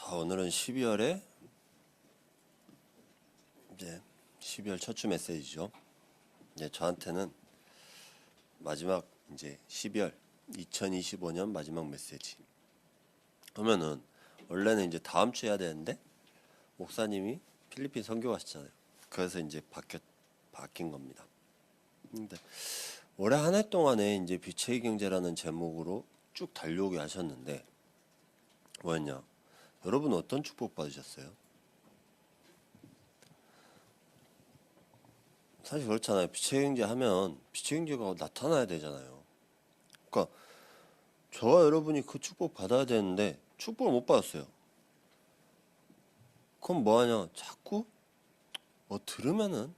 자, 오늘은 12월에 이제 12월 첫 주 메시지죠. 이제 저한테는 마지막 이제 12월 2025년 마지막 메시지. 그러면은 원래는 이제 다음 주 해야 되는데 목사님이 필리핀 선교 가시잖아요. 그래서 이제 바뀐 겁니다. 근데 올해 한 해 동안에 이제 빛의 경제라는 제목으로 쭉 달려오게 하셨는데 뭐였냐? 여러분 어떤 축복 받으셨어요? 사실 그렇잖아요. 빛의 경제 하면 빛의 경제가 나타나야 되잖아요. 그러니까 저와 여러분이 그 축복 받아야 되는데 축복을 못 받았어요. 그럼 뭐하냐? 자꾸 들으면은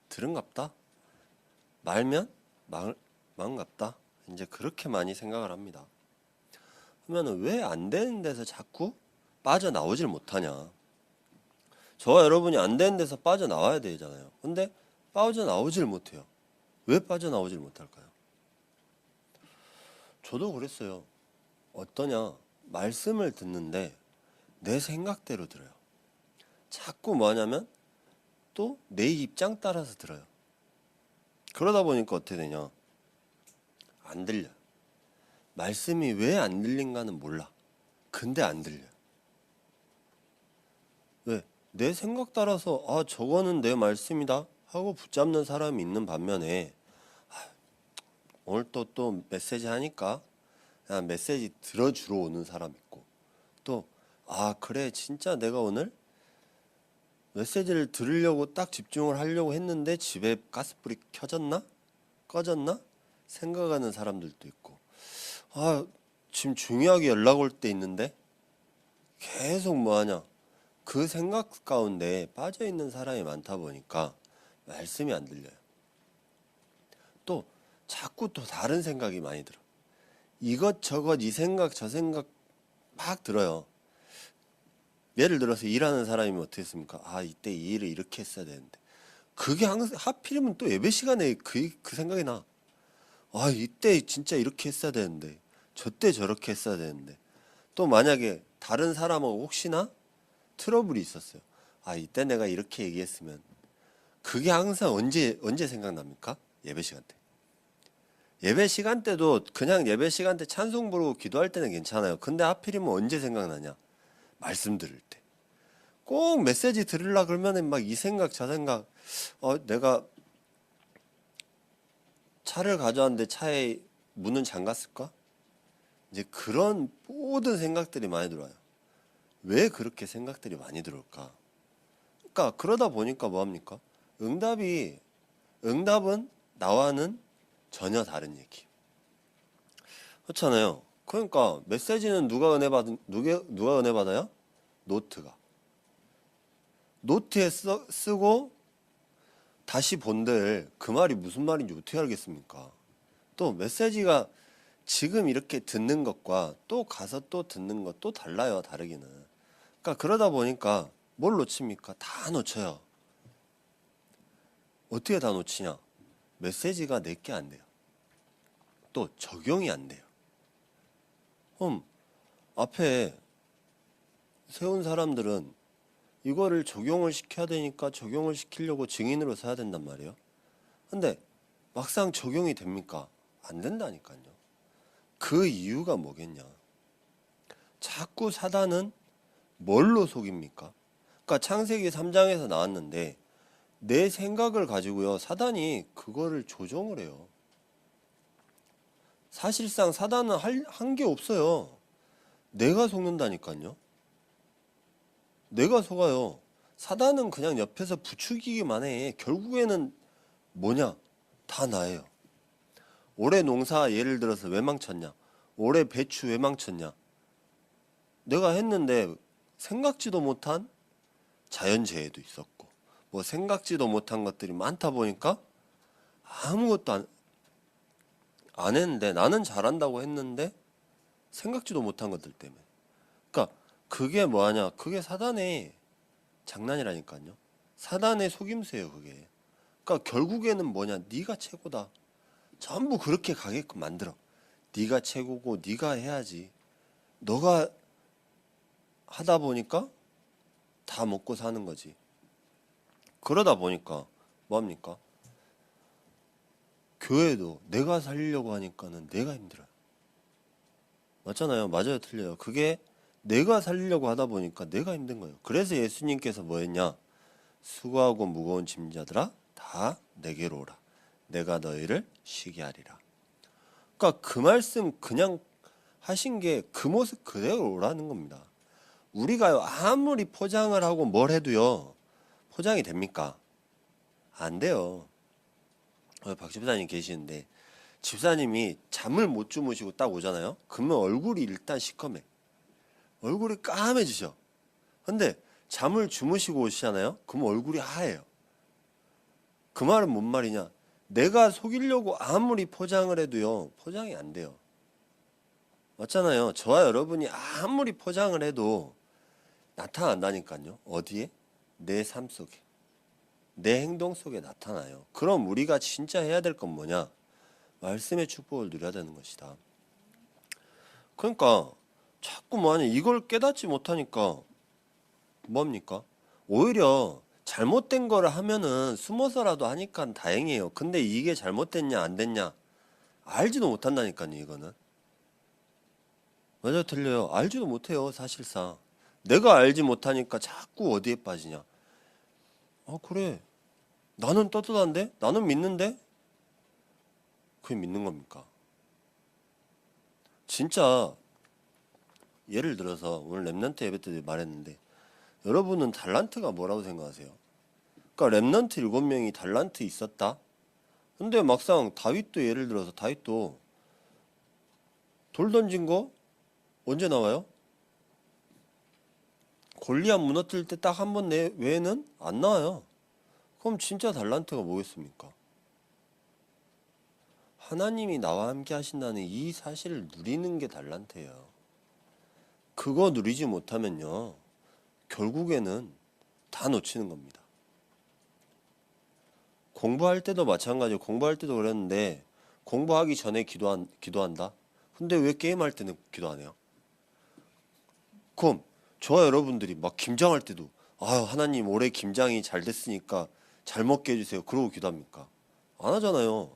들은갑다. 말면 마음갑다. 이제 그렇게 많이 생각을 합니다. 그러면은 왜 안 되는 데서 자꾸 빠져나오질 못하냐? 저와 여러분이 안 되는 데서 빠져나와야 되잖아요. 근데 빠져나오질 못해요. 왜 빠져나오질 못할까요? 저도 그랬어요. 어떠냐? 말씀을 듣는데 내 생각대로 들어요. 자꾸 뭐하냐면 또 내 입장 따라서 들어요. 그러다 보니까 어떻게 되냐? 안 들려요. 말씀이 왜 안 들린가는 몰라. 근데 안 들려요. 왜? 내 생각 따라서 저거는 내 말씀이다 하고 붙잡는 사람이 있는 반면에 오늘 또 메시지 하니까 그냥 메시지 들어주러 오는 사람 있고 또 그래 진짜 내가 오늘 메시지를 들으려고 딱 집중을 하려고 했는데 집에 가스불이 켜졌나? 꺼졌나? 생각하는 사람들도 있고 지금 중요하게 연락 올 때 있는데 계속 뭐하냐 그 생각 가운데 빠져있는 사람이 많다 보니까 말씀이 안 들려요. 또 자꾸 또 다른 생각이 많이 들어. 이것저것 이 생각 저 생각 막 들어요. 예를 들어서 일하는 사람이 어떻게 했습니까? 이때 이 일을 이렇게 했어야 되는데 그게 항상 하필이면 또 예배 시간에 그 생각이 나. 이때 진짜 이렇게 했어야 되는데 저때 저렇게 했어야 되는데 또 만약에 다른 사람하고 혹시나 트러블이 있었어요. 이때 내가 이렇게 얘기했으면 그게 항상 언제 생각납니까? 예배 시간 때. 예배 시간 때도 그냥 예배 시간 때 찬송 부르고 기도할 때는 괜찮아요. 근데 하필이면 언제 생각나냐? 말씀 들을 때. 꼭 메시지 들으려 그러면은 막 이 생각 저 생각 내가 차를 가져왔는데 차에 문은 잠갔을까? 이제 그런 모든 생각들이 많이 들어와요. 왜 그렇게 생각들이 많이 들어올까? 그러니까 그러다 보니까 뭐합니까? 응답은 나와는 전혀 다른 얘기. 그렇잖아요. 그러니까 메시지는 누가 은혜 받아요? 노트가. 노트에 쓰고 다시 본들 그 말이 무슨 말인지 어떻게 알겠습니까? 또 메시지가 지금 이렇게 듣는 것과 또 가서 또 듣는 것 또 달라요. 다르기는. 그러니까 그러다 보니까 뭘 놓칩니까? 다 놓쳐요. 어떻게 다 놓치냐? 메시지가 내게 안 돼요. 또 적용이 안 돼요. 그럼 앞에 세운 사람들은 이거를 적용을 시켜야 되니까 적용을 시키려고 증인으로 서야 된단 말이에요. 근데 막상 적용이 됩니까? 안 된다니까요. 그 이유가 뭐겠냐? 자꾸 사단은 뭘로 속입니까? 그러니까 창세기 3장에서 나왔는데 내 생각을 가지고요. 사단이 그거를 조종을 해요. 사실상 사단은 한 게 없어요. 내가 속는다니까요. 내가 속아요. 사단은 그냥 옆에서 부추기기만 해. 결국에는 뭐냐? 다 나예요. 올해 농사 예를 들어서 왜 망쳤냐? 올해 배추 왜 망쳤냐? 내가 했는데 생각지도 못한 자연재해도 있었고 뭐 생각지도 못한 것들이 많다 보니까 아무것도 안 했는데 나는 잘한다고 했는데 생각지도 못한 것들 때문에. 그러니까 그게 뭐하냐? 그게 사단의 장난이라니까요. 사단의 속임수예요, 그게. 그러니까 결국에는 뭐냐? 네가 최고다. 전부 그렇게 가게끔 만들어. 네가 최고고 네가 해야지. 너가 하다 보니까 다 먹고 사는 거지. 그러다 보니까 뭐합니까? 교회도 내가 살리려고 하니까는 내가 힘들어요. 맞잖아요. 맞아요, 틀려요. 그게 내가 살리려고 하다 보니까 내가 힘든 거예요. 그래서 예수님께서 뭐 했냐? 수고하고 무거운 짐자들아 다 내게로 오라. 내가 너희를 쉬게 하리라. 그러니까 그 말씀 그냥 하신 게 그 모습 그대로 오라는 겁니다. 우리가 아무리 포장을 하고 뭘 해도요. 포장이 됩니까? 안 돼요. 박 집사님 계시는데 집사님이 잠을 못 주무시고 딱 오잖아요. 그러면 얼굴이 일단 시커매. 얼굴이 까매지죠. 근데 잠을 주무시고 오시잖아요. 그러면 얼굴이 하얘요. 그 말은 뭔 말이냐? 내가 속이려고 아무리 포장을 해도요. 포장이 안 돼요. 맞잖아요. 저와 여러분이 아무리 포장을 해도 나타난다니까요. 어디에? 내 삶 속에. 내 행동 속에 나타나요. 그럼 우리가 진짜 해야 될 건 뭐냐? 말씀의 축복을 누려야 되는 것이다. 그러니까 자꾸 뭐하냐? 이걸 깨닫지 못하니까 뭡니까? 오히려 잘못된 거를 하면은 숨어서라도 하니까 다행이에요. 근데 이게 잘못됐냐 안 됐냐 알지도 못한다니까요. 이거는 맞아요, 틀려요. 알지도 못해요. 사실상 내가 알지 못하니까 자꾸 어디에 빠지냐? 그래, 나는 떳떳한데? 나는 믿는데? 그게 믿는 겁니까? 진짜 예를 들어서 오늘 랩넌트 예배 때 말했는데 여러분은 달란트가 뭐라고 생각하세요? 그러니까 랩넌트 7명이 달란트 있었다? 근데 막상 다윗도 예를 들어서 다윗도 돌 던진 거 언제 나와요? 골리앗 무너뜨릴 때 딱 한 번 외에는 안 나와요. 그럼 진짜 달란트가 뭐겠습니까? 하나님이 나와 함께 하신다는 이 사실을 누리는 게 달란트예요. 그거 누리지 못하면요. 결국에는 다 놓치는 겁니다. 공부할 때도 마찬가지예요. 공부할 때도 그랬는데 공부하기 전에 기도한다? 근데 왜 게임할 때는 기도 안 해요? 그럼 저와 여러분들이 막 김장할 때도 하나님 올해 김장이 잘 됐으니까 잘 먹게 해주세요. 그러고 기도합니까? 안 하잖아요.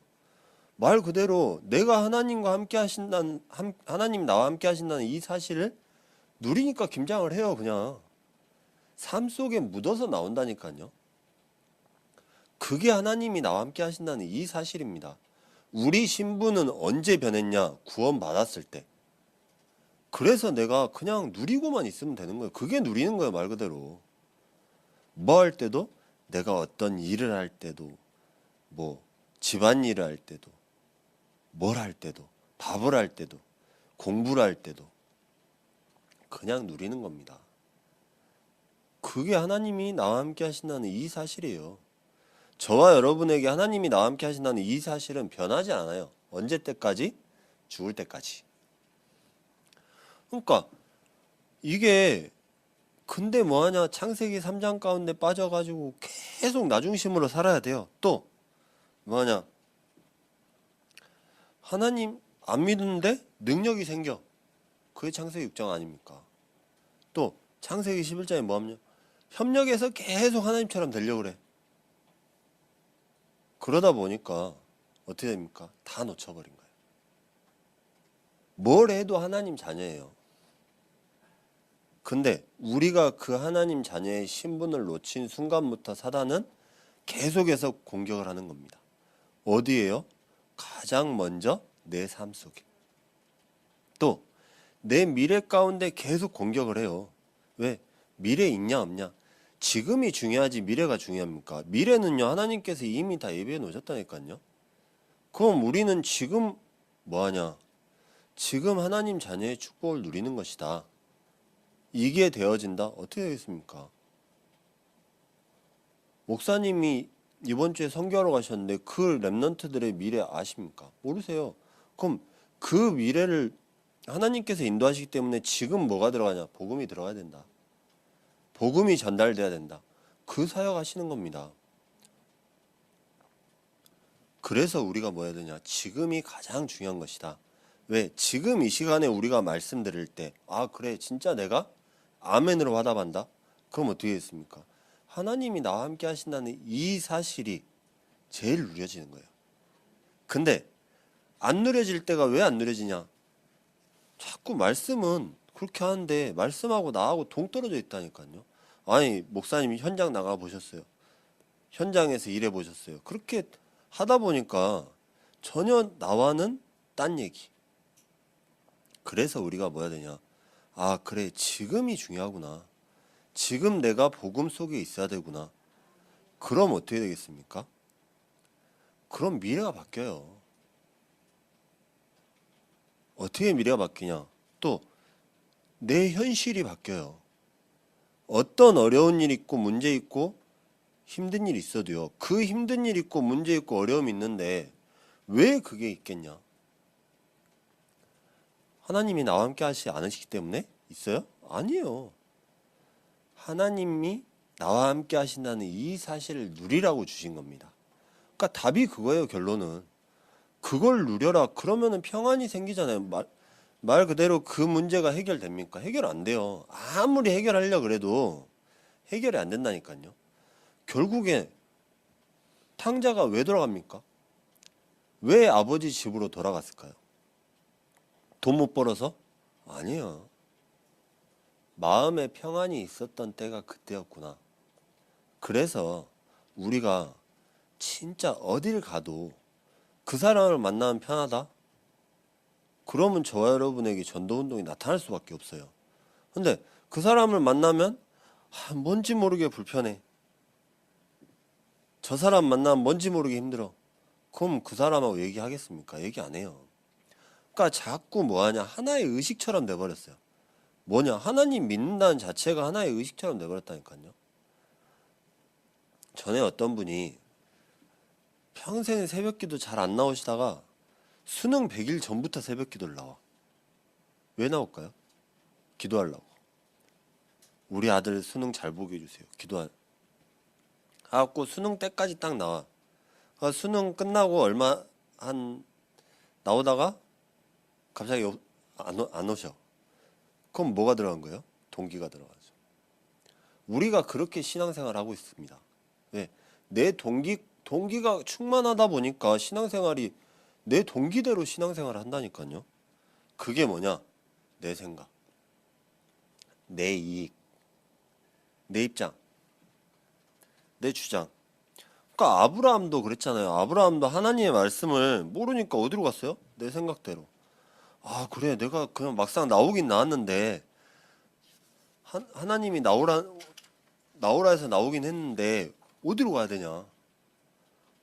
말 그대로 내가 하나님과 함께 하신다는 하나님 나와 함께 하신다는 이 사실을 누리니까 김장을 해요. 그냥 삶 속에 묻어서 나온다니까요. 그게 하나님이 나와 함께 하신다는 이 사실입니다. 우리 신분은 언제 변했냐? 구원 받았을 때. 그래서 내가 그냥 누리고만 있으면 되는 거예요. 그게 누리는 거예요. 말 그대로. 뭐 할 때도 내가 어떤 일을 할 때도 뭐 집안일을 할 때도 뭘 할 때도 밥을 할 때도 공부를 할 때도 그냥 누리는 겁니다. 그게 하나님이 나와 함께 하신다는 이 사실이에요. 저와 여러분에게 하나님이 나와 함께 하신다는 이 사실은 변하지 않아요. 언제 때까지? 죽을 때까지. 그러니까 이게 근데 뭐하냐? 창세기 3장 가운데 빠져가지고 계속 나중심으로 살아야 돼요. 또 뭐하냐? 하나님 안 믿는데 능력이 생겨. 그게 창세기 6장 아닙니까? 또 창세기 11장에 뭐하냐? 협력해서 계속 하나님처럼 되려고 그래. 그러다 보니까 어떻게 됩니까? 다 놓쳐버린 거예요. 뭘 해도 하나님 자녀예요. 근데 우리가 그 하나님 자녀의 신분을 놓친 순간부터 사단은 계속해서 공격을 하는 겁니다. 어디에요? 가장 먼저 내 삶 속에. 또 내 미래 가운데 계속 공격을 해요. 왜? 미래 있냐 없냐? 지금이 중요하지 미래가 중요합니까? 미래는요 하나님께서 이미 다 예비해 놓으셨다니까요. 그럼 우리는 지금 뭐하냐? 지금 하나님 자녀의 축복을 누리는 것이다. 이게 되어진다? 어떻게 되겠습니까? 목사님이 이번 주에 선교하러 가셨는데 그 랩런트들의 미래 아십니까? 모르세요. 그럼 그 미래를 하나님께서 인도하시기 때문에 지금 뭐가 들어가냐? 복음이 들어가야 된다. 복음이 전달돼야 된다. 그 사역 하시는 겁니다. 그래서 우리가 뭐 해야 되냐? 지금이 가장 중요한 것이다. 왜? 지금 이 시간에 우리가 말씀드릴 때 그래 진짜 내가 아멘으로 화답한다? 그럼 어떻게 됐습니까? 하나님이 나와 함께 하신다는 이 사실이 제일 누려지는 거예요. 근데 안 누려질 때가 왜 안 누려지냐? 자꾸 말씀은 그렇게 하는데 말씀하고 나하고 동떨어져 있다니까요. 아니 목사님이 현장 나가 보셨어요. 현장에서 일해 보셨어요. 그렇게 하다 보니까 전혀 나와는 딴 얘기. 그래서 우리가 뭐 해야 되냐? 아 그래 지금이 중요하구나. 지금 내가 복음 속에 있어야 되구나. 그럼 어떻게 되겠습니까? 그럼 미래가 바뀌어요. 어떻게 미래가 바뀌냐? 또 내 현실이 바뀌어요. 어떤 어려운 일 있고 문제 있고 힘든 일 있어도요. 그 힘든 일 있고 문제 있고 어려움이 있는데 왜 그게 있겠냐? 하나님이 나와 함께 하시지 않으시기 때문에 있어요? 아니에요. 하나님이 나와 함께 하신다는 이 사실을 누리라고 주신 겁니다. 그러니까 답이 그거예요. 결론은 그걸 누려라. 그러면은 평안이 생기잖아요. 말 그대로 그 문제가 해결됩니까? 해결 안 돼요. 아무리 해결하려 그래도 해결이 안 된다니까요. 결국에 탕자가 왜 돌아갑니까? 왜 아버지 집으로 돌아갔을까요? 돈 못 벌어서? 아니에요. 마음에 평안이 있었던 때가 그때였구나. 그래서 우리가 진짜 어딜 가도 그 사람을 만나면 편하다? 그러면 저와 여러분에게 전도운동이 나타날 수밖에 없어요. 근데 그 사람을 만나면 뭔지 모르게 불편해. 저 사람 만나면 뭔지 모르게 힘들어. 그럼 그 사람하고 얘기하겠습니까? 얘기 안 해요. 그러니까 자꾸 뭐하냐 하나의 의식처럼 돼버렸어요. 뭐냐 하나님 믿는다는 자체가 하나의 의식처럼 돼버렸다니까요. 전에 어떤 분이 평생 새벽기도 잘 안 나오시다가 수능 100일 전부터 새벽기도를 나와. 왜 나올까요? 기도하려고. 우리 아들 수능 잘 보게 해주세요. 하고 수능 때까지 딱 나와. 그러니까 수능 끝나고 얼마 한 나오다가 갑자기 안 오셔. 그럼 뭐가 들어간 거예요? 동기가 들어가죠. 우리가 그렇게 신앙생활을 하고 있습니다. 왜? 내 동기가 충만하다 보니까 신앙생활이 내 동기대로 신앙생활을 한다니까요. 그게 뭐냐? 내 생각, 내 이익, 내 입장, 내 주장. 그러니까 아브라함도 그랬잖아요. 아브라함도 하나님의 말씀을 모르니까 어디로 갔어요? 내 생각대로. 아 그래 내가 그냥 막상 나오긴 나왔는데 하나님이 나오라 해서 나오긴 했는데 어디로 가야 되냐.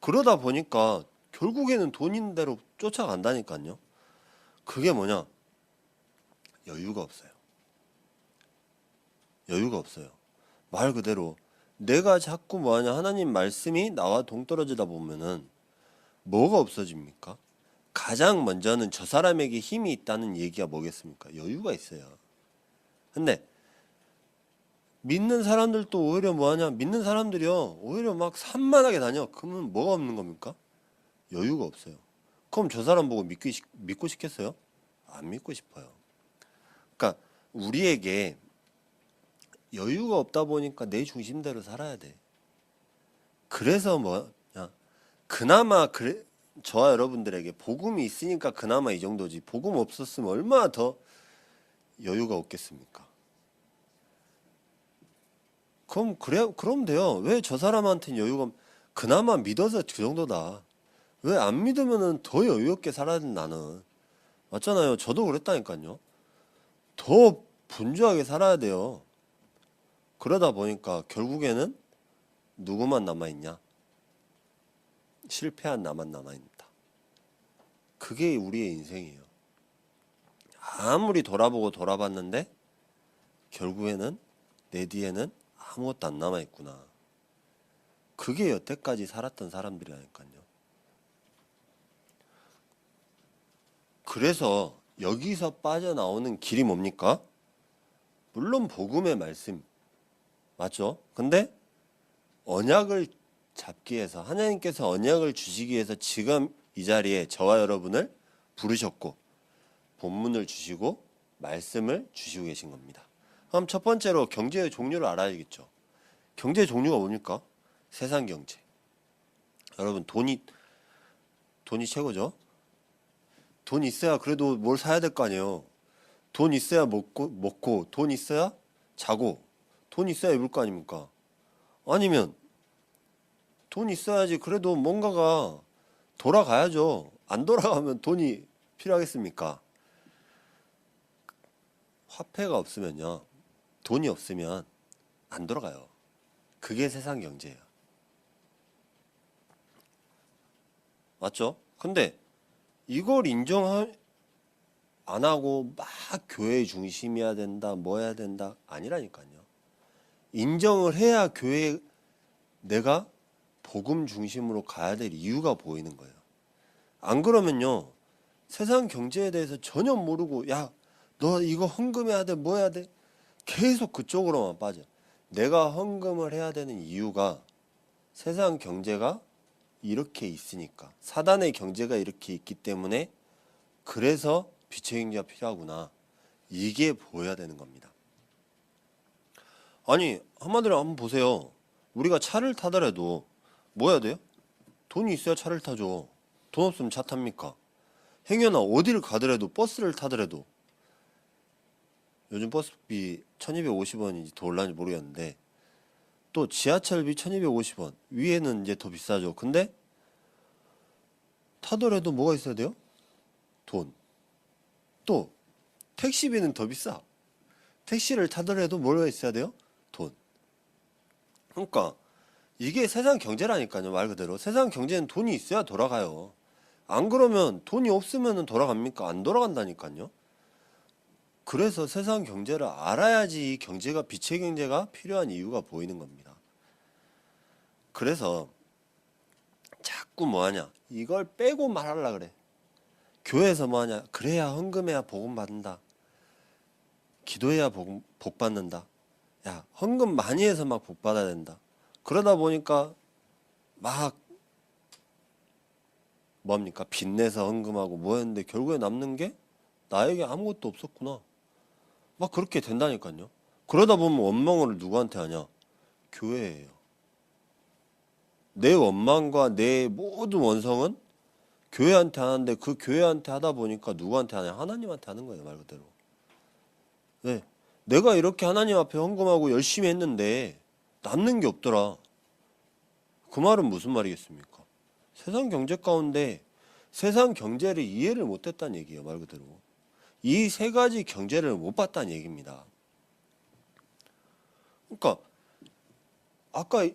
그러다 보니까 결국에는 돈 있는 대로 쫓아간다니까요. 그게 뭐냐? 여유가 없어요. 여유가 없어요. 말 그대로 내가 자꾸 뭐하냐 하나님 말씀이 나와 동떨어지다 보면은 뭐가 없어집니까? 가장 먼저는 저 사람에게 힘이 있다는 얘기가 뭐겠습니까? 여유가 있어요. 근데 믿는 사람들도 오히려 뭐하냐? 믿는 사람들이요 오히려 막 산만하게 다녀. 그러면 뭐가 없는 겁니까? 여유가 없어요. 그럼 저 사람 보고 믿고 싶겠어요? 안 믿고 싶어요. 그러니까 우리에게 여유가 없다 보니까 내 중심대로 살아야 돼. 그래서 뭐냐? 그나마 그래 저와 여러분들에게 복음이 있으니까 그나마 이 정도지. 복음 없었으면 얼마나 더 여유가 없겠습니까? 그럼 돼요. 왜 저 사람한테는 여유가 그나마 믿어서 그 정도다. 왜 안 믿으면은 더 여유 없게 살아야 돼 나는. 맞잖아요. 저도 그랬다니까요. 더 분주하게 살아야 돼요. 그러다 보니까 결국에는 누구만 남아있냐? 실패한 나만 남아있다. 그게 우리의 인생이에요. 아무리 돌아보고 돌아봤는데 결국에는 내 뒤에는 아무것도 안 남아있구나. 그게 여태까지 살았던 사람들이라니까요. 그래서 여기서 빠져나오는 길이 뭡니까? 물론 복음의 말씀 맞죠? 근데 언약을 잡기 위해서 하나님께서 언약을 주시기 위해서 지금 이 자리에 저와 여러분을 부르셨고 본문을 주시고 말씀을 주시고 계신 겁니다. 그럼 첫 번째로 경제의 종류를 알아야겠죠. 경제의 종류가 뭡니까? 세상 경제. 여러분 돈이 최고죠. 돈 있어야 그래도 뭘 사야 될 거 아니에요. 돈 있어야 먹고 돈 있어야 자고 돈 있어야 입을 거 아닙니까? 아니면 돈 있어야지 그래도 뭔가가 돌아가야죠. 안 돌아가면 돈이 필요하겠습니까? 화폐가 없으면요. 돈이 없으면 안 돌아가요. 그게 세상 경제예요. 맞죠? 근데 이걸 인정 안 하고 막 교회 중심이어야 된다, 뭐 해야 된다 아니라니까요. 인정을 해야 교회 내가 복음 중심으로 가야 될 이유가 보이는 거예요. 안 그러면요. 세상 경제에 대해서 전혀 모르고 야, 너 이거 헌금해야 돼, 뭐 해야 돼? 계속 그쪽으로만 빠져. 내가 헌금을 해야 되는 이유가 세상 경제가 이렇게 있으니까. 사단의 경제가 이렇게 있기 때문에 그래서 빛의 경제가 필요하구나. 이게 보여야 되는 겁니다. 아니, 한마디로 한번 보세요. 우리가 차를 타더라도 뭐 해야 돼요? 돈이 있어야 차를 타죠. 돈 없으면 차 탑니까? 행여나 어디를 가더라도 버스를 타더라도 요즘 버스비 1250원인지 더 올랐는지 모르겠는데 또 지하철비 1250원 위에는 이제 더 비싸죠. 근데 타더라도 뭐가 있어야 돼요? 돈. 또 택시비는 더 비싸. 택시를 타더라도 뭐가 있어야 돼요? 돈. 그러니까 이게 세상 경제라니까요. 말 그대로 세상 경제는 돈이 있어야 돌아가요. 안 그러면 돈이 없으면 돌아갑니까? 안 돌아간다니까요. 그래서 세상 경제를 알아야지 이 경제가 빛의 경제가 필요한 이유가 보이는 겁니다. 그래서 자꾸 뭐하냐 이걸 빼고 말하려 그래. 교회에서 뭐하냐 그래야 헌금해야 복음 받는다. 기도해야 복 받는다. 야 헌금 많이 해서 막 복 받아야 된다. 그러다 보니까 막 뭡니까 빚내서 헌금하고 뭐 했는데 결국에 남는 게 나에게 아무것도 없었구나. 막 그렇게 된다니까요. 그러다 보면 원망을 누구한테 하냐? 교회예요. 내 원망과 내 모든 원성은 교회한테 하는데 그 교회한테 하다 보니까 누구한테 하냐? 하나님한테 하는 거예요, 말 그대로. 왜? 내가 이렇게 하나님 앞에 헌금하고 열심히 했는데 남는 게 없더라. 그 말은 무슨 말이겠습니까? 세상 경제 가운데 세상 경제를 이해를 못했다는 얘기예요, 말 그대로. 이 세 가지 경제를 못 봤다는 얘기입니다. 그러니까 아까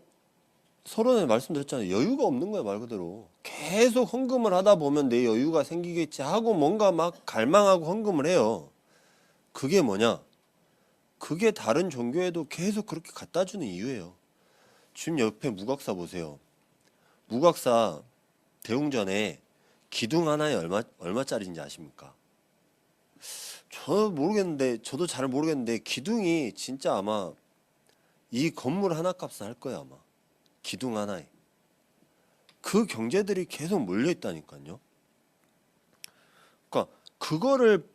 서론에 말씀드렸잖아요. 여유가 없는 거예요, 말 그대로. 계속 헌금을 하다 보면 내 여유가 생기겠지 하고 뭔가 막 갈망하고 헌금을 해요. 그게 뭐냐? 그게 다른 종교에도 계속 그렇게 갖다 주는 이유예요. 지금 옆에 무각사 보세요. 무각사 대웅전에 기둥 하나에 얼마짜리인지 아십니까? 저도 잘 모르겠는데 기둥이 진짜 아마 이 건물 하나 값은 할 거예요, 아마. 기둥 하나에. 그 경제들이 계속 몰려 있다니까요. 그러니까 그거를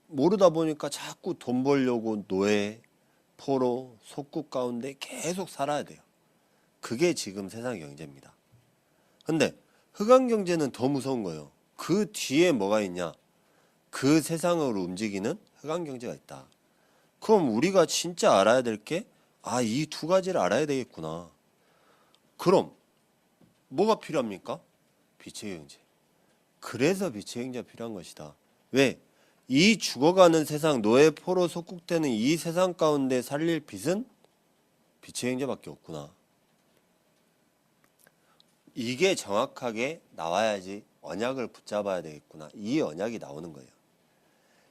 모르다 보니까 자꾸 돈 벌려고 노예, 포로, 속국 가운데 계속 살아야 돼요. 그게 지금 세상 경제입니다. 근데 흑암 경제는 더 무서운 거예요. 그 뒤에 뭐가 있냐? 그 세상으로 움직이는 흑암 경제가 있다. 그럼 우리가 진짜 알아야 될 게, 아, 이 두 가지를 알아야 되겠구나. 그럼 뭐가 필요합니까? 빛의 경제. 그래서 빛의 경제가 필요한 것이다. 왜? 이 죽어가는 세상, 노예 포로 속국되는 이 세상 가운데 살릴 빛은 빛의 경제밖에 없구나. 이게 정확하게 나와야지 언약을 붙잡아야 되겠구나. 이 언약이 나오는 거예요.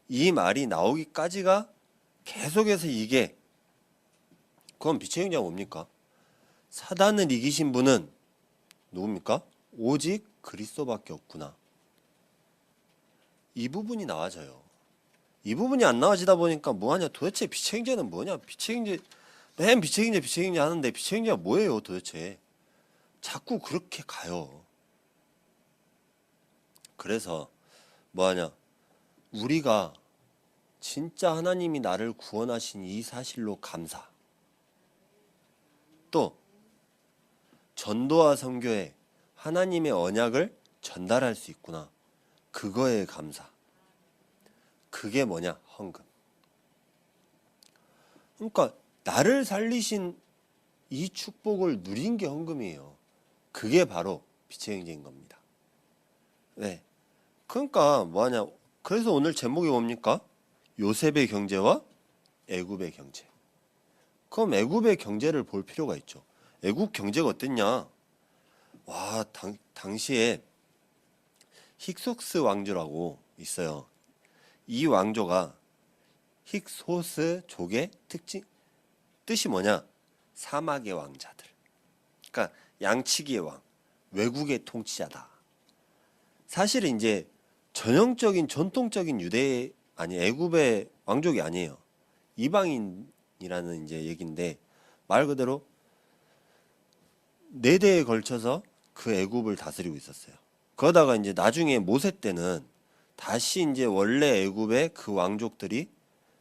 이 말이 나오기까지가 계속해서 이게 그건 빛의 경제가 뭡니까? 사단을 이기신 분은 누굽니까? 오직 그리스도밖에 없구나. 이 부분이 나와져요. 이 부분이 안 나와지다 보니까 뭐하냐? 도대체 빛의 경제는 뭐냐? 빛의 경제 맨 빛의 경제 하는데 빛의 경제가 뭐예요 도대체? 자꾸 그렇게 가요. 그래서 뭐하냐? 우리가 진짜 하나님이 나를 구원하신 이 사실로 감사. 또 전도와 선교에 하나님의 언약을 전달할 수 있구나. 그거에 감사. 그게 뭐냐? 헌금. 그러니까 나를 살리신 이 축복을 누린 게 헌금이에요. 그게 바로 빛의 형제인 겁니다. 네. 그러니까 뭐하냐? 그래서 오늘 제목이 뭡니까? 요셉의 경제와 애굽의 경제. 그럼 애굽의 경제를 볼 필요가 있죠. 애굽 경제가 어땠냐? 와, 당시에 힉소스 왕조라고 있어요. 이 왕조가 힉소스족의 뜻이 뭐냐? 사막의 왕자들. 그러니까 양치기의 왕, 외국의 통치자다. 사실은 이제 전형적인 전통적인 애굽의 왕족이 아니에요. 이방인이라는 이제 얘기인데 말 그대로 4대에 걸쳐서 그 애굽을 다스리고 있었어요. 그러다가 이제 나중에 모세 때는 다시 이제 원래 애굽의 그 왕족들이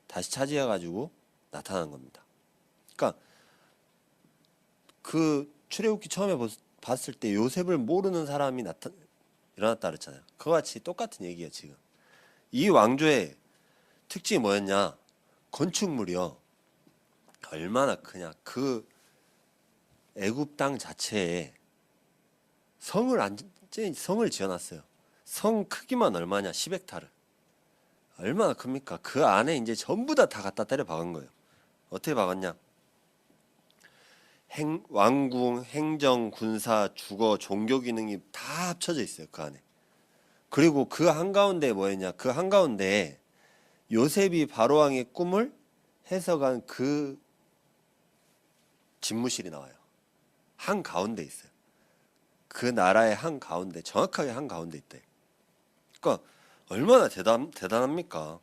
다시 차지해가지고 나타난 겁니다. 그러니까 그 출애굽기 처음에 봤을 때 요셉을 모르는 사람이 일어났다 그랬잖아요. 그와 같이 똑같은 얘기예요. 지금 이 왕조의 특징이 뭐였냐? 건축물이요. 얼마나 크냐? 그 애굽 땅 자체에 성을 지어놨어요. 성 크기만 얼마냐? 10헥타르. 얼마나 큽니까? 그 안에 이제 전부 다 갖다 때려 박은 거예요. 어떻게 박았냐? 왕궁, 행정, 군사, 주거, 종교 기능이 다 합쳐져 있어요. 그 안에. 그리고 그 한가운데 뭐였냐? 그 한가운데 요셉이 바로왕의 꿈을 해석한 그 집무실이 나와요. 한가운데 있어요. 그 나라의 한가운데, 정확하게 한가운데 있대. 그러니까 얼마나 대단합니까?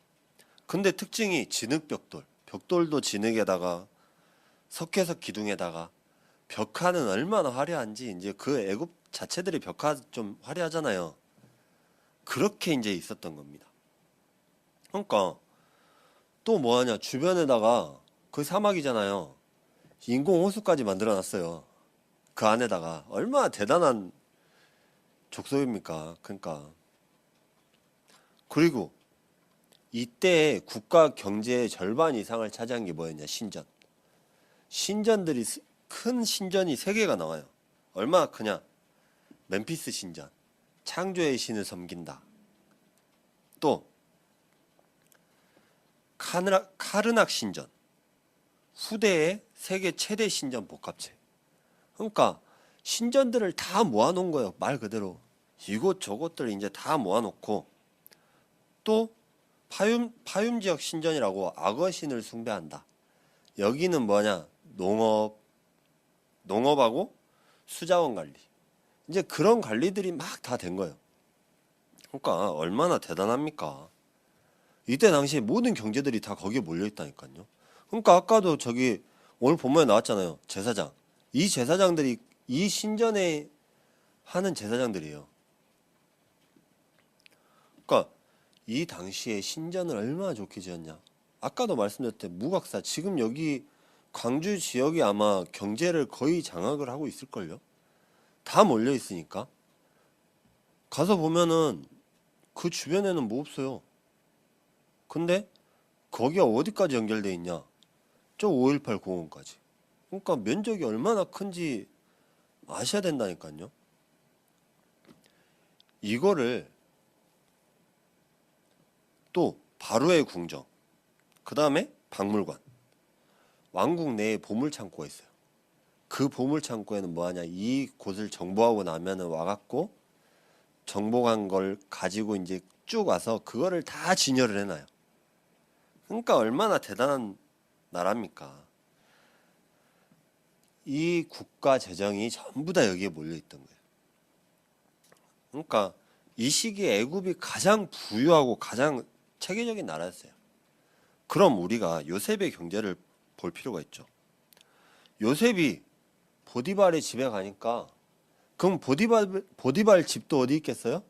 근데 특징이 진흙벽돌. 벽돌도 진흙에다가 석회석 기둥에다가 벽화는 얼마나 화려한지 이제 그 애굽 자체들이 벽화 좀 화려하잖아요. 그렇게 이제 있었던 겁니다. 그러니까 또 뭐하냐? 주변에다가 그 사막이잖아요. 인공 호수까지 만들어놨어요. 그 안에다가 얼마나 대단한 족속입니까? 그러니까 그리고 이때 국가 경제의 절반 이상을 차지한 게 뭐였냐? 신전. 신전들이 큰 신전이 3개가 나와요. 얼마나 크냐? 멤피스 신전. 창조의 신을 섬긴다. 또 카르낙 신전. 후대의 세계 최대 신전 복합체. 그러니까 신전들을 다 모아놓은 거예요. 말 그대로. 이곳저곳들 이제 다 모아놓고 또 파윰 지역 신전이라고 악어 신을 숭배한다. 여기는 뭐냐? 농업하고 수자원 관리. 이제 그런 관리들이 막 다 된 거예요. 그러니까 얼마나 대단합니까? 이때 당시에 모든 경제들이 다 거기에 몰려 있다니까요. 그러니까 아까도 저기 오늘 본문에 나왔잖아요. 제사장. 이 제사장들이 이 신전에 하는 제사장들이에요. 그러니까 이 당시에 신전을 얼마나 좋게 지었냐. 아까도 말씀드렸듯이 무각사. 지금 여기 광주 지역이 아마 경제를 거의 장악을 하고 있을걸요. 다 몰려 있으니까. 가서 보면은 그 주변에는 뭐 없어요. 근데 거기가 어디까지 연결돼 있냐? 저 5.18 공원까지. 그러니까 면적이 얼마나 큰지 아셔야 된다니까요. 이거를 또 바로의 궁정, 그 다음에 박물관, 왕궁 내에 보물창고가 있어요. 그 보물창고에는 뭐하냐? 이 곳을 정보하고 나면은 와갖고 정보한 걸 가지고 이제 쭉 와서 그거를 다 진열을 해놔요. 그러니까 얼마나 대단한 나라입니까? 이 국가 재정이 전부 다 여기에 몰려 있던 거예요. 그러니까 이 시기에 애굽이 가장 부유하고 가장 체계적인 나라였어요. 그럼 우리가 요셉의 경제를 볼 필요가 있죠. 요셉이 보디발의 집에 가니까 그럼 보디발 집도 어디 있겠어요?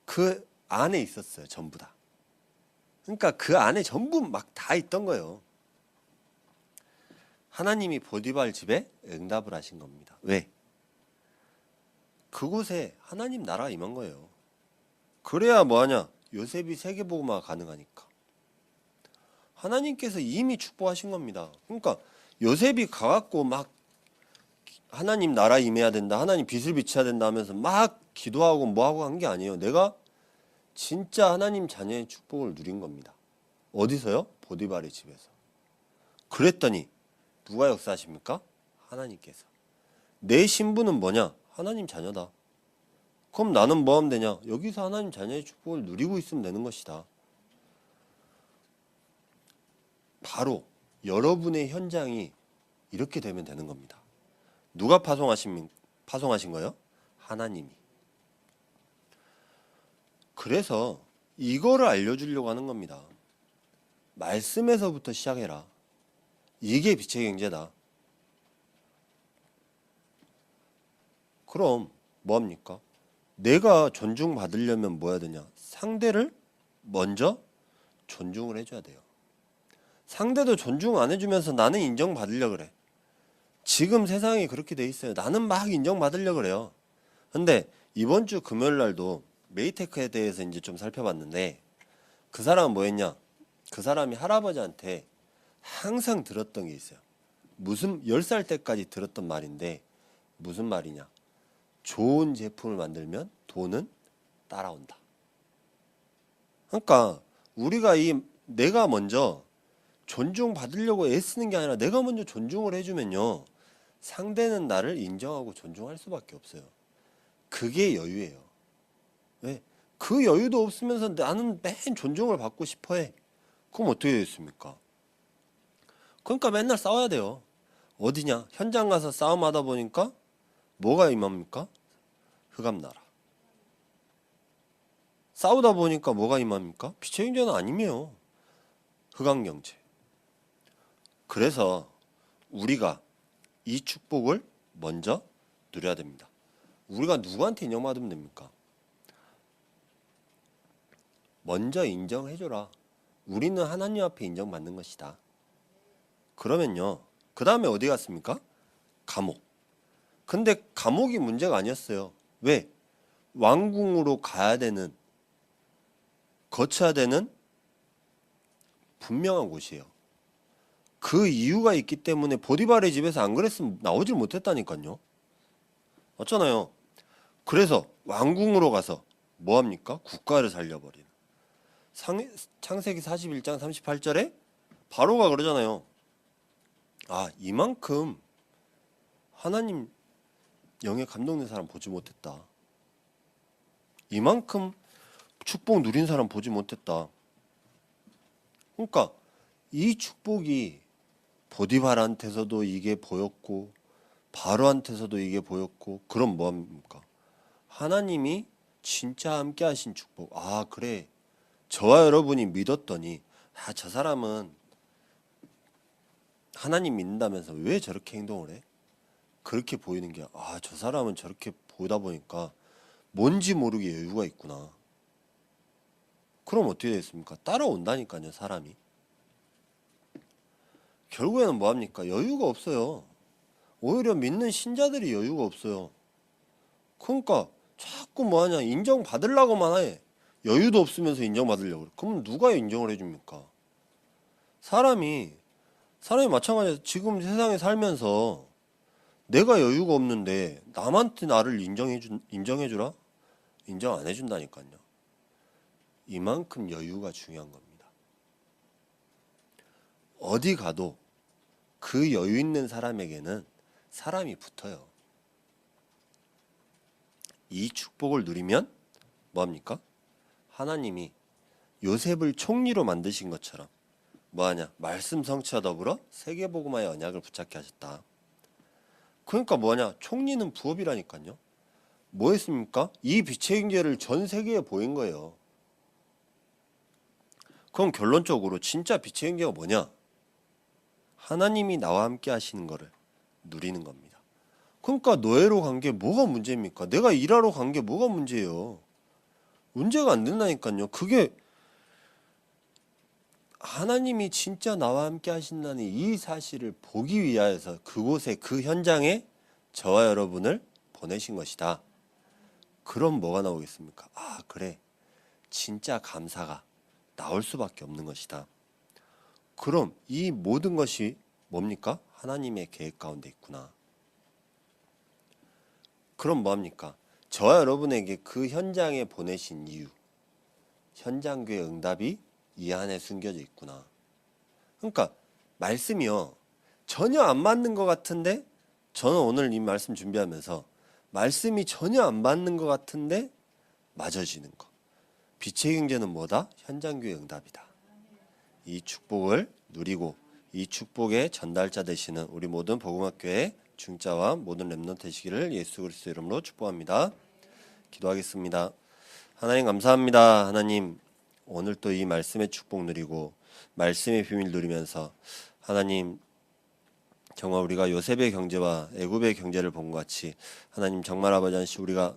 그 안에 있었어요. 전부 다. 그러니까 그 안에 전부 막 다 있던 거예요. 하나님이 보디발 집에 응답을 하신 겁니다. 왜? 그곳에 하나님 나라가 임한 거예요. 그래야 뭐하냐? 요셉이 세계복음화가 가능하니까. 하나님께서 이미 축복하신 겁니다. 그러니까 요셉이 가갖고 막 하나님 나라 임해야 된다, 하나님 빛을 비춰야 된다 하면서 막 기도하고 뭐하고 한 게 아니에요. 내가 진짜 하나님 자녀의 축복을 누린 겁니다. 어디서요? 보디발의 집에서. 그랬더니 누가 역사하십니까? 하나님께서. 내 신분은 뭐냐? 하나님 자녀다. 그럼 나는 뭐 하면 되냐? 여기서 하나님 자녀의 축복을 누리고 있으면 되는 것이다. 바로 여러분의 현장이 이렇게 되면 되는 겁니다. 누가 파송하신 거예요? 하나님이. 그래서 이거를 알려주려고 하는 겁니다. 말씀에서부터 시작해라. 이게 빛의 경제다. 그럼 뭐합니까? 내가 존중받으려면 뭐 해야 되냐? 상대를 먼저 존중을 해줘야 돼요. 상대도 존중 안 해주면서 나는 인정받으려고 그래. 지금 세상이 그렇게 돼 있어요. 나는 막 인정받으려고 그래요. 근데 이번 주 금요일 날도 메이테크에 대해서 이제 좀 살펴봤는데 그 사람은 뭐 했냐? 그 사람이 할아버지한테 항상 들었던 게 있어요. 무슨 10살 때까지 들었던 말인데 무슨 말이냐? 좋은 제품을 만들면 돈은 따라온다. 그러니까 우리가 내가 먼저 존중받으려고 애쓰는 게 아니라 내가 먼저 존중을 해주면요. 상대는 나를 인정하고 존중할 수밖에 없어요. 그게 여유예요. 왜? 그 여유도 없으면서 나는 맨 존중을 받고 싶어 해. 그럼 어떻게 되겠습니까? 그러니까 맨날 싸워야 돼요. 어디냐? 현장 가서 싸움하다 보니까 뭐가 임합니까? 흑암나라. 싸우다 보니까 뭐가 임합니까? 빛의 경제는 아니에요. 흑암경제. 그래서 우리가 이 축복을 먼저 누려야 됩니다. 우리가 누구한테 인정받으면 됩니까? 먼저 인정해줘라. 우리는 하나님 앞에 인정받는 것이다. 그러면요. 그 다음에 어디 갔습니까? 감옥. 근데 감옥이 문제가 아니었어요. 왜? 왕궁으로 가야 되는, 거쳐야 되는 분명한 곳이에요. 그 이유가 있기 때문에 보디발의 집에서 안 그랬으면 나오질 못했다니까요. 맞잖아요. 그래서 왕궁으로 가서 뭐합니까? 국가를 살려버리는. 창세기 41장 38절에 바로가 그러잖아요. 아, 이만큼 하나님 영에 감동된 사람 보지 못했다. 이만큼 축복 누린 사람 보지 못했다. 그러니까 이 축복이 보디발한테서도 이게 보였고 바로한테서도 이게 보였고 그럼 뭐합니까? 하나님이 진짜 함께 하신 축복. 아, 그래. 저와 여러분이 믿었더니 저 사람은 하나님 믿는다면서 왜 저렇게 행동을 해? 그렇게 보이는 게 저 사람은 저렇게 보다 보니까 뭔지 모르게 여유가 있구나. 그럼 어떻게 됐습니까? 따라온다니까요, 사람이. 결국에는 뭐합니까? 여유가 없어요. 오히려 믿는 신자들이 여유가 없어요. 그러니까 자꾸 뭐하냐? 인정받으려고만 해. 여유도 없으면서 인정받으려고 그래. 그럼 누가 인정을 해줍니까? 사람이 마찬가지로 지금 세상에 살면서 내가 여유가 없는데 남한테 나를 인정해주라? 인정 안 해준다니까요. 이만큼 여유가 중요한 겁니다. 어디 가도 그 여유 있는 사람에게는 사람이 붙어요. 이 축복을 누리면 뭐합니까? 하나님이 요셉을 총리로 만드신 것처럼 뭐하냐? 말씀 성취와 더불어 세계복음화의 언약을 붙잡게 하셨다. 그러니까 뭐냐? 총리는 부업이라니까요. 뭐 했습니까? 이 빛의 경제를 전 세계에 보인 거예요. 그럼 결론적으로 진짜 빛의 경제가 뭐냐? 하나님이 나와 함께 하시는 거를 누리는 겁니다. 그러니까 노예로 간 게 뭐가 문제입니까? 내가 일하러 간 게 뭐가 문제예요? 문제가 안 된다니까요. 그게 하나님이 진짜 나와 함께 하신다는 이 사실을 보기 위하여서 그곳에 그 현장에 저와 여러분을 보내신 것이다. 그럼 뭐가 나오겠습니까? 아, 그래. 진짜 감사가 나올 수밖에 없는 것이다. 그럼 이 모든 것이 뭡니까? 하나님의 계획 가운데 있구나. 그럼 뭐합니까? 저와 여러분에게 그 현장에 보내신 이유, 현장교회 응답이 이 안에 숨겨져 있구나. 그러니까 말씀이요, 전혀 안 맞는 것 같은데, 저는 오늘 이 말씀 준비하면서 말씀이 전혀 안 맞는 것 같은데 맞아지는 거. 빛의 경제는 뭐다? 현장교회 응답이다. 이 축복을 누리고 이 축복의 전달자 되시는 우리 모든 복음학교의 중자와 모든 렘넌트 되시기를 예수 그리스도 이름으로 축복합니다. 기도하겠습니다. 하나님 감사합니다. 하나님 오늘 또 이 말씀의 축복 누리고 말씀의 비밀 누리면서 하나님 정말 우리가 요셉의 경제와 애굽의 경제를 본 것 같이 하나님 정말 아버지 하나님 우리가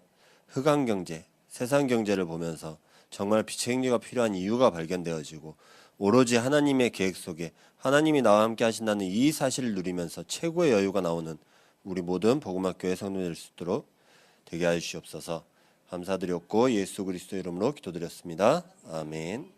흑암 경제, 세상 경제를 보면서 정말 빛의 경제가 필요한 이유가 발견되어지고 오로지 하나님의 계획 속에 하나님이 나와 함께 하신다는 이 사실을 누리면서 최고의 여유가 나오는 우리 모든 복음학교의 성도들 수 있도록 되게 하여 주시옵소서. 감사드렸고 예수 그리스도 이름으로 기도드렸습니다. 아멘.